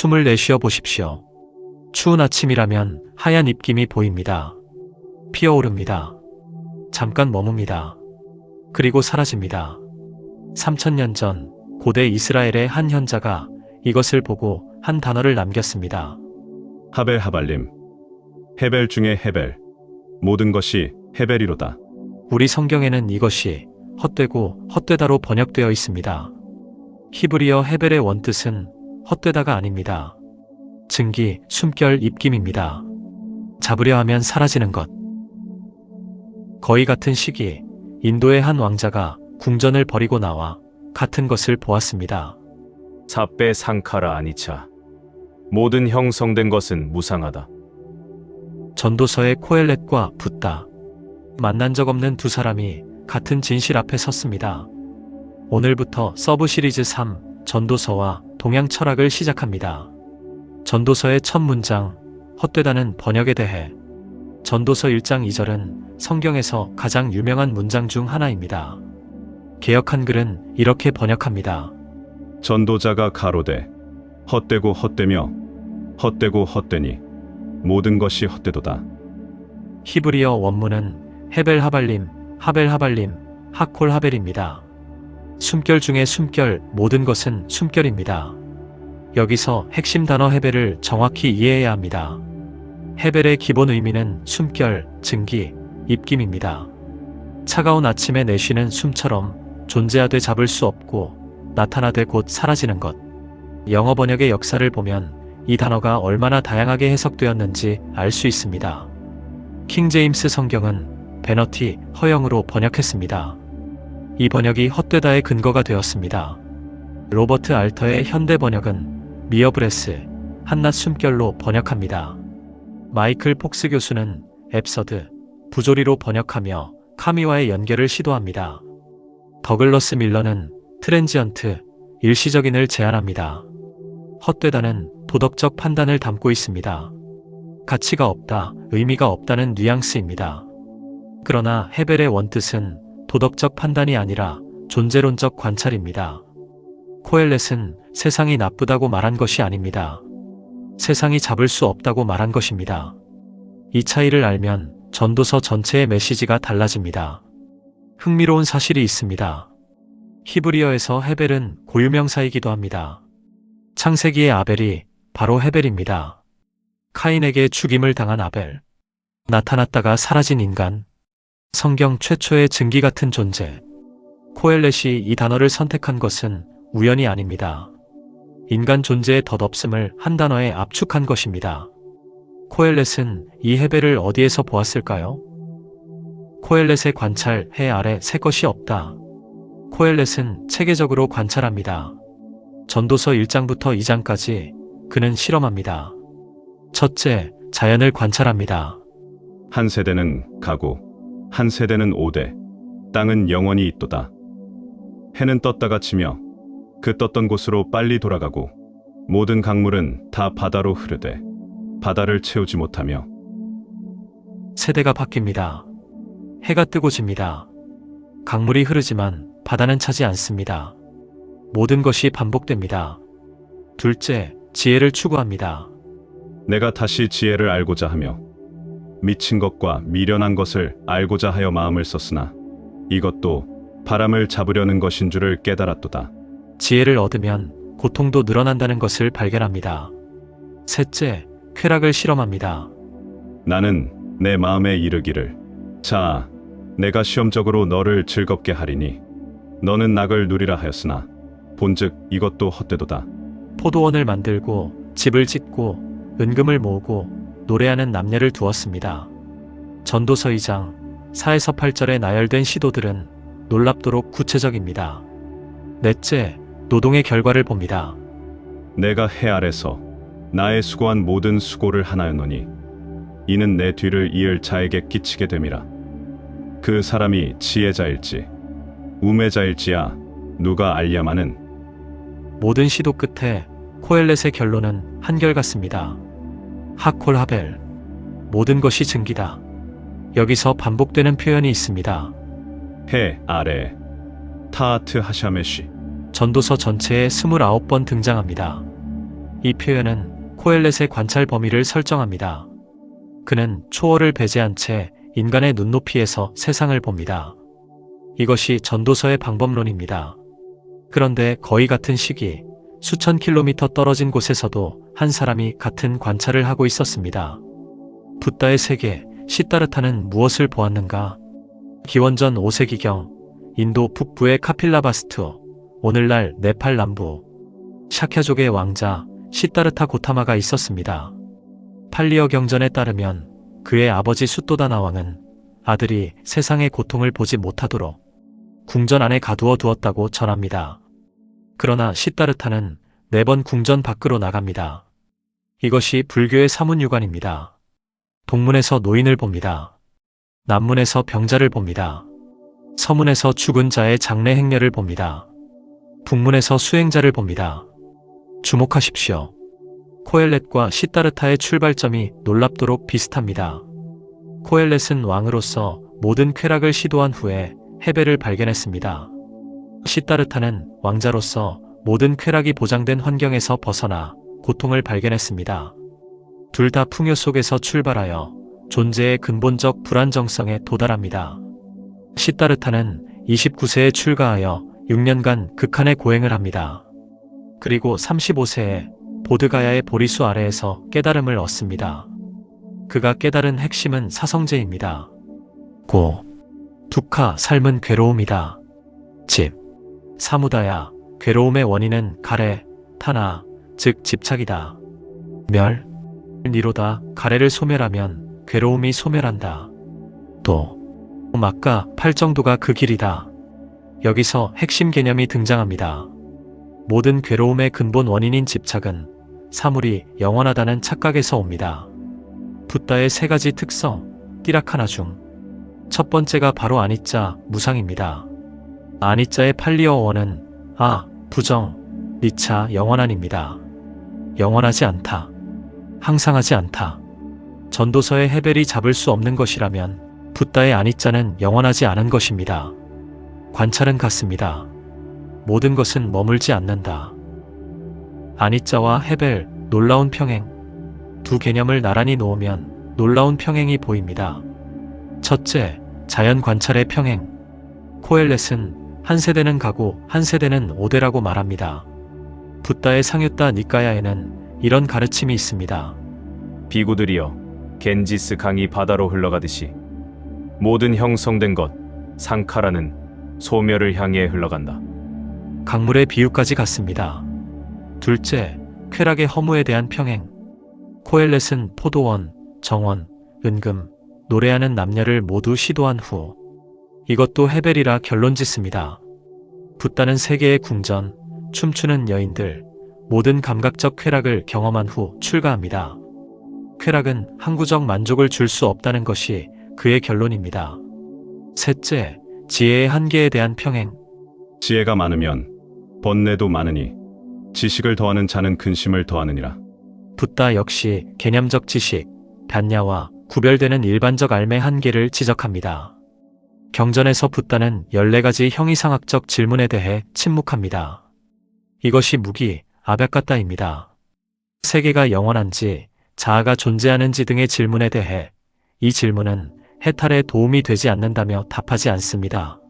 숨을 내쉬어 보십시오. 추운 아침이라면 하얀 입김이 보입니다. 피어오릅니다. 잠깐 머뭅니다. 그리고 사라집니다. 3000년 전 고대 이스라엘의 한 현자가 이것을 보고 한 단어를 남겼습니다. 하벨 하발림. 헤벨 중에 헤벨. 모든 것이 헤벨이로다. 우리 성경에는 이것이 헛되고 헛되다로 번역되어 있습니다. 히브리어 헤벨의 원뜻은 헛되다가 아닙니다. 증기, 숨결, 입김입니다. 잡으려 하면 사라지는 것. 거의 같은 시기 인도의 한 왕자가 궁전을 버리고 나와 같은 것을 보았습니다. 사페 상카라 아니차. 모든 형성된 것은 무상하다. 전도서의 코엘렛과 붓다. 만난 적 없는 두 사람이 같은 진실 앞에 섰습니다. 오늘부터 서브 시리즈 3 전도서와 동양 철학을 시작합니다. 전도서의 첫 문장, 헛되다는 번역에 대해. 전도서 1장 2절은 성경에서 가장 유명한 문장 중 하나입니다. 개역 한글은 이렇게 번역합니다. 전도자가 가로되 헛되고 헛되며 헛되고 헛되니 모든 것이 헛되도다. 히브리어 원문은 헤벨 하발림, 하벨 하발림, 하콜 하벨입니다. 숨결 중에 숨결, 모든 것은 숨결입니다. 여기서 핵심 단어 헤벨을 정확히 이해해야 합니다. 헤벨의 기본 의미는 숨결, 증기, 입김입니다. 차가운 아침에 내쉬는 숨처럼 존재하되 잡을 수 없고 나타나되 곧 사라지는 것. 영어 번역의 역사를 보면 이 단어가 얼마나 다양하게 해석되었는지 알 수 있습니다. 킹제임스 성경은 베너티, 허영으로 번역했습니다. 이 번역이 헛되다의 근거가 되었습니다. 로버트 알터의 현대 번역은 미어브레스, 한낱 숨결로 번역합니다. 마이클 폭스 교수는 앱서드, 부조리로 번역하며 카미와의 연결을 시도합니다. 더글러스 밀러는 트랜지언트, 일시적인을 제안합니다. 헛되다는 도덕적 판단을 담고 있습니다. 가치가 없다, 의미가 없다는 뉘앙스입니다. 그러나 헤벨의 원뜻은 도덕적 판단이 아니라 존재론적 관찰입니다. 코엘렛은 세상이 나쁘다고 말한 것이 아닙니다. 세상이 잡을 수 없다고 말한 것입니다. 이 차이를 알면 전도서 전체의 메시지가 달라집니다. 흥미로운 사실이 있습니다. 히브리어에서 헤벨은 고유명사이기도 합니다. 창세기의 아벨이 바로 헤벨입니다. 카인에게 죽임을 당한 아벨. 나타났다가 사라진 인간. 성경 최초의 증기 같은 존재. 코엘렛이 이 단어를 선택한 것은 우연이 아닙니다. 인간 존재의 덧없음을 한 단어에 압축한 것입니다. 코엘렛은 이 헤벨을 어디에서 보았을까요? 코엘렛의 관찰, 해 아래 새 것이 없다. 코엘렛은 체계적으로 관찰합니다. 전도서 1장부터 2장까지 그는 실험합니다. 첫째, 자연을 관찰합니다. 한 세대는 가고 한 세대는 오되 땅은 영원히 있도다. 해는 떴다가 치며 그 떴던 곳으로 빨리 돌아가고 모든 강물은 다 바다로 흐르되 바다를 채우지 못하며. 세대가 바뀝니다. 해가 뜨고 집니다. 강물이 흐르지만 바다는 차지 않습니다. 모든 것이 반복됩니다. 둘째, 지혜를 추구합니다. 내가 다시 지혜를 알고자 하며 미친 것과 미련한 것을 알고자 하여 마음을 썼으나 이것도 바람을 잡으려는 것인 줄을 깨달았도다. 지혜를 얻으면 고통도 늘어난다는 것을 발견합니다. 셋째, 쾌락을 실험합니다. 나는 내 마음에 이르기를 자, 내가 시험적으로 너를 즐겁게 하리니 너는 낙을 누리라 하였으나 본즉 이것도 헛되도다. 포도원을 만들고 집을 짓고 은금을 모으고 노래하는 남녀를 두었습니다. 전도서 2장 4에서 8절에 나열된 시도들은 놀랍도록 구체적입니다. 넷째, 노동의 결과를 봅니다. 내가 해 아래서 나의 수고한 모든 수고를 하나였노니 이는 내 뒤를 이을 자에게 끼치게 됨이라. 그 사람이 지혜자일지 우매자일지야 누가 알랴마는. 모든 시도 끝에 코엘렛의 결론은 한결같습니다. 하콜 하벨. 모든 것이 증기다. 여기서 반복되는 표현이 있습니다. 해 아래 타하트 하샤메시. 전도서 전체에 29번 등장합니다. 이 표현은 코엘렛의 관찰 범위를 설정합니다. 그는 초월을 배제한 채 인간의 눈높이에서 세상을 봅니다. 이것이 전도서의 방법론입니다. 그런데 거의 같은 시기, 수천 킬로미터 떨어진 곳에서도 한 사람이 같은 관찰을 하고 있었습니다. 붓다의 세계, 시다르타는 무엇을 보았는가? 기원전 5세기경, 인도 북부의 카필라바스트, 오늘날 네팔 남부, 샤캬족의 왕자 시다르타 고타마가 있었습니다. 팔리어 경전에 따르면 그의 아버지 수또다나 왕은 아들이 세상의 고통을 보지 못하도록 궁전 안에 가두어 두었다고 전합니다. 그러나 시다르타는 4번 궁전 밖으로 나갑니다. 이것이 불교의 사문유관입니다. 동문에서 노인을 봅니다. 남문에서 병자를 봅니다. 서문에서 죽은 자의 장례 행렬을 봅니다. 북문에서 수행자를 봅니다. 주목하십시오. 코엘렛과 시다르타의 출발점이 놀랍도록 비슷합니다. 코엘렛은 왕으로서 모든 쾌락을 시도한 후에 헤벨을 발견했습니다. 시다르타는 왕자로서 모든 쾌락이 보장된 환경에서 벗어나 고통을 발견했습니다. 둘 다 풍요 속에서 출발하여 존재의 근본적 불안정성에 도달합니다. 시다르타는 29세에 출가하여 6년간 극한의 고행을 합니다. 그리고 35세에 보드가야의 보리수 아래에서 깨달음을 얻습니다. 그가 깨달은 핵심은 사성제입니다. 고, 두카, 삶은 괴로움이다. 집, 사무다야, 괴로움의 원인은 가래, 타나, 즉 집착이다. 멸, 니로다, 가래를 소멸하면 괴로움이 소멸한다. 도, 막가, 팔정도가 그 길이다. 여기서 핵심 개념이 등장합니다. 모든 괴로움의 근본 원인인 집착은 사물이 영원하다는 착각에서 옵니다. 붓다의 3가지 특성, 띠라카나 중 첫 번째가 바로 아니짜, 무상입니다. 아니짜의 팔리어 원은 부정, 니차, 영원한입니다. 영원하지 않다. 항상하지 않다. 전도서의 헤벨이 잡을 수 없는 것이라면 붓다의 아니짜는 영원하지 않은 것입니다. 관찰은 같습니다. 모든 것은 머물지 않는다. 아니짜와 헤벨, 놀라운 평행. 두 개념을 나란히 놓으면 놀라운 평행이 보입니다. 첫째, 자연 관찰의 평행. 코엘렛은 한 세대는 가고 한 세대는 오대라고 말합니다. 붓다의 상유타 니까야에는 이런 가르침이 있습니다. 비구들이여, 겐지스 강이 바다로 흘러가듯이 모든 형성된 것, 상카라는 소멸을 향해 흘러간다. 강물의 비유까지 같습니다. 둘째, 쾌락의 허무에 대한 평행. 코엘렛은 포도원, 정원, 은금, 노래하는 남녀를 모두 시도한 후 이것도 헤벨이라 결론 짓습니다. 붓다는 세계의 궁전, 춤추는 여인들, 모든 감각적 쾌락을 경험한 후 출가합니다. 쾌락은 항구적 만족을 줄 수 없다는 것이 그의 결론입니다. 셋째, 지혜의 한계에 대한 평행. 지혜가 많으면 번뇌도 많으니 지식을 더하는 자는 근심을 더하느니라. 붓다 역시 개념적 지식, 단야와 구별되는 일반적 알의 한계를 지적합니다. 경전에서 붓다는 14가지 형이상학적 질문에 대해 침묵합니다. 이것이 무기, 아백가따입니다. 세계가 영원한지, 자아가 존재하는지 등의 질문에 대해 이 질문은 해탈에 도움이 되지 않는다며 답하지 않습니다.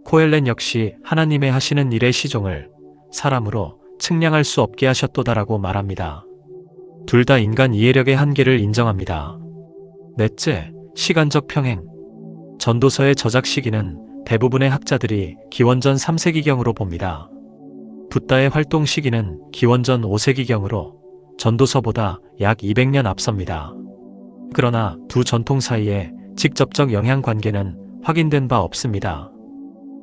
코엘렛 역시 하나님의 하시는 일의 시종을 사람으로 측량할 수 없게 하셨도다라고 말합니다. 둘 다 인간 이해력의 한계를 인정합니다. 넷째, 시간적 평행. 전도서의 저작 시기는 대부분의 학자들이 기원전 3세기경으로 봅니다. 붓다의 활동 시기는 기원전 5세기경으로 전도서보다 약 200년 앞섭니다. 그러나 두 전통 사이에 직접적 영향 관계는 확인된 바 없습니다.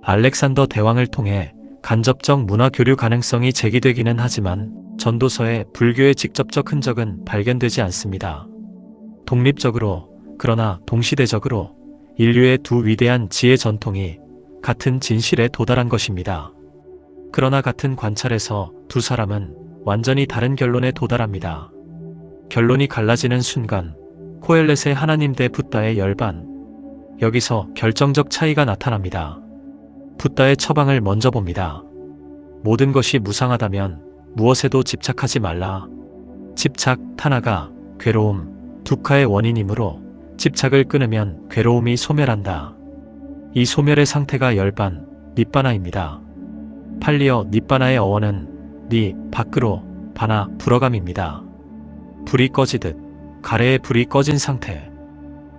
알렉산더 대왕을 통해 간접적 문화 교류 가능성이 제기되기는 하지만 전도서에 불교의 직접적 흔적은 발견되지 않습니다. 독립적으로, 그러나 동시대적으로 인류의 두 위대한 지혜 전통이 같은 진실에 도달한 것입니다. 그러나 같은 관찰에서 두 사람은 완전히 다른 결론에 도달합니다. 결론이 갈라지는 순간 코엘렛의 하나님 대 붓다의 열반. 여기서 결정적 차이가 나타납니다. 붓다의 처방을 먼저 봅니다. 모든 것이 무상하다면 무엇에도 집착하지 말라. 집착, 탐나가, 괴로움, 두카의 원인이므로 집착을 끊으면 괴로움이 소멸한다. 이 소멸의 상태가 열반, 닛바나입니다. 팔리어 닛바나의 어원은 니, 밖으로, 바나, 불어감입니다. 불이 꺼지듯 가래의 불이 꺼진 상태.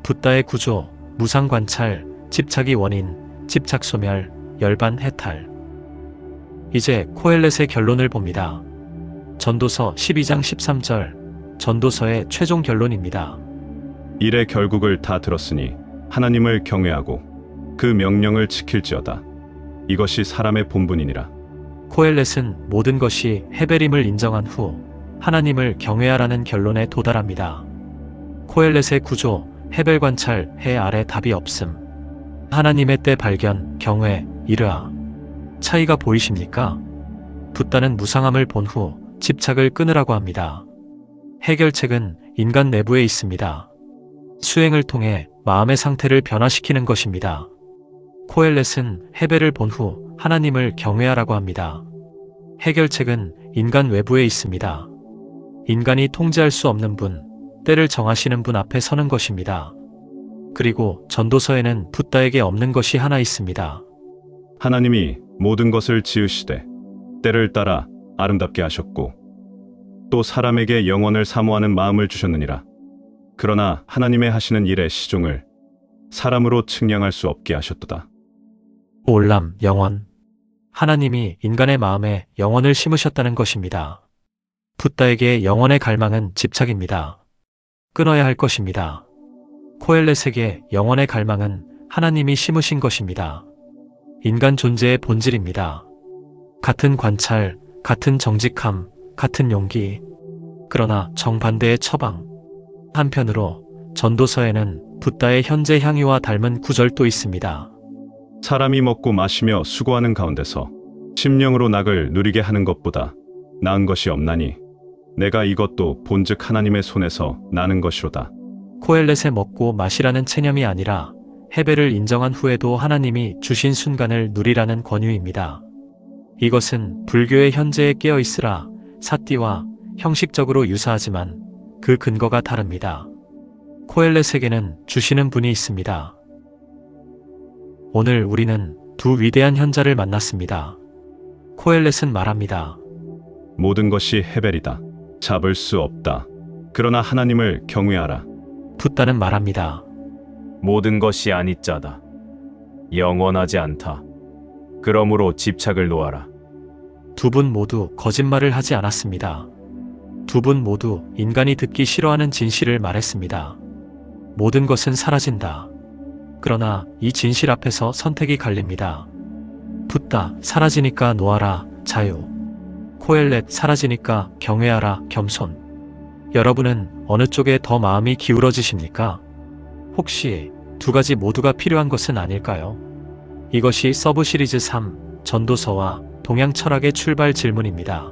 붓다의 구조, 무상관찰, 집착이 원인, 집착 소멸, 열반 해탈. 이제 코엘렛의 결론을 봅니다. 전도서 12장 13절, 전도서의 최종 결론입니다. 일의 결국을 다 들었으니 하나님을 경외하고 그 명령을 지킬지어다. 이것이 사람의 본분이니라. 코엘렛은 모든 것이 헤벨임을 인정한 후 하나님을 경외하라는 결론에 도달합니다. 코엘렛의 구조, 헤벨 관찰, 해 아래 답이 없음. 하나님의 때 발견, 경외, 이르아. 차이가 보이십니까? 붓다는 무상함을 본 후 집착을 끊으라고 합니다. 해결책은 인간 내부에 있습니다. 수행을 통해 마음의 상태를 변화시키는 것입니다. 코엘렛은 헤벨을 본 후 하나님을 경외하라고 합니다. 해결책은 인간 외부에 있습니다. 인간이 통제할 수 없는 분, 때를 정하시는 분 앞에 서는 것입니다. 그리고 전도서에는 붓다에게 없는 것이 하나 있습니다. 하나님이 모든 것을 지으시되 때를 따라 아름답게 하셨고 또 사람에게 영원을 사모하는 마음을 주셨느니라. 그러나 하나님의 하시는 일의 시종을 사람으로 측량할 수 없게 하셨도다. 올람, 영원. 하나님이 인간의 마음에 영원을 심으셨다는 것입니다. 붓다에게 영원의 갈망은 집착입니다. 끊어야 할 것입니다. 코엘렛에게 영원의 갈망은 하나님이 심으신 것입니다. 인간 존재의 본질입니다. 같은 관찰, 같은 정직함, 같은 용기. 그러나 정반대의 처방. 한편으로 전도서에는 붓다의 현재 향유와 닮은 구절도 있습니다. 사람이 먹고 마시며 수고하는 가운데서 심령으로 낙을 누리게 하는 것보다 나은 것이 없나니 내가 이것도 본즉 하나님의 손에서 나는 것이로다. 코엘렛의 먹고 마시라는 체념이 아니라 헤벨을 인정한 후에도 하나님이 주신 순간을 누리라는 권유입니다. 이것은 불교의 현재에 깨어있으라 사띠와 형식적으로 유사하지만 그 근거가 다릅니다. 코엘렛에게는 주시는 분이 있습니다. 오늘 우리는 두 위대한 현자를 만났습니다. 코엘렛은 말합니다. 모든 것이 헤벨이다. 잡을 수 없다. 그러나 하나님을 경외하라. 붓다는 말합니다. 모든 것이 아니짜다. 영원하지 않다. 그러므로 집착을 놓아라. 두 분 모두 거짓말을 하지 않았습니다. 두 분 모두 인간이 듣기 싫어하는 진실을 말했습니다. 모든 것은 사라진다. 그러나 이 진실 앞에서 선택이 갈립니다. 붓다, 사라지니까 놓아라, 자유. 코엘렛, 사라지니까 경외하라, 겸손. 여러분은 어느 쪽에 더 마음이 기울어지십니까? 혹시 두 가지 모두가 필요한 것은 아닐까요? 이것이 서브 시리즈 3, 전도서와 동양 철학의 출발 질문입니다.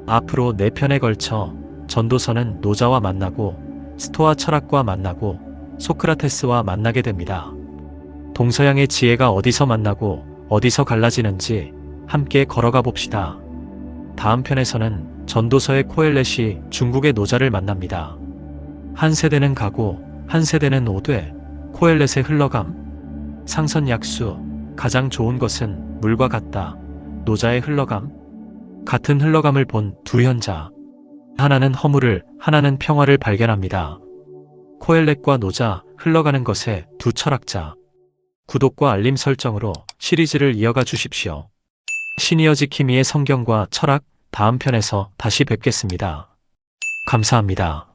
앞으로 4편에 걸쳐 전도서는 노자와 만나고 스토아 철학과 만나고 소크라테스와 만나게 됩니다. 동서양의 지혜가 어디서 만나고 어디서 갈라지는지 함께 걸어가 봅시다. 다음 편에서는 전도서의 코엘렛이 중국의 노자를 만납니다. 한 세대는 가고 한 세대는 오되 코엘렛의 흘러감. 상선약수, 가장 좋은 것은 물과 같다. 노자의 흘러감. 같은 흘러감을 본 두 현자. 하나는 허물을, 하나는 평화를 발견합니다. 코엘렛과 노자, 흘러가는 것의 두 철학자. 구독과 알림 설정으로 시리즈를 이어가 주십시오. 시니어지 키미의 성경과 철학 다음 편에서 다시 뵙겠습니다. 감사합니다.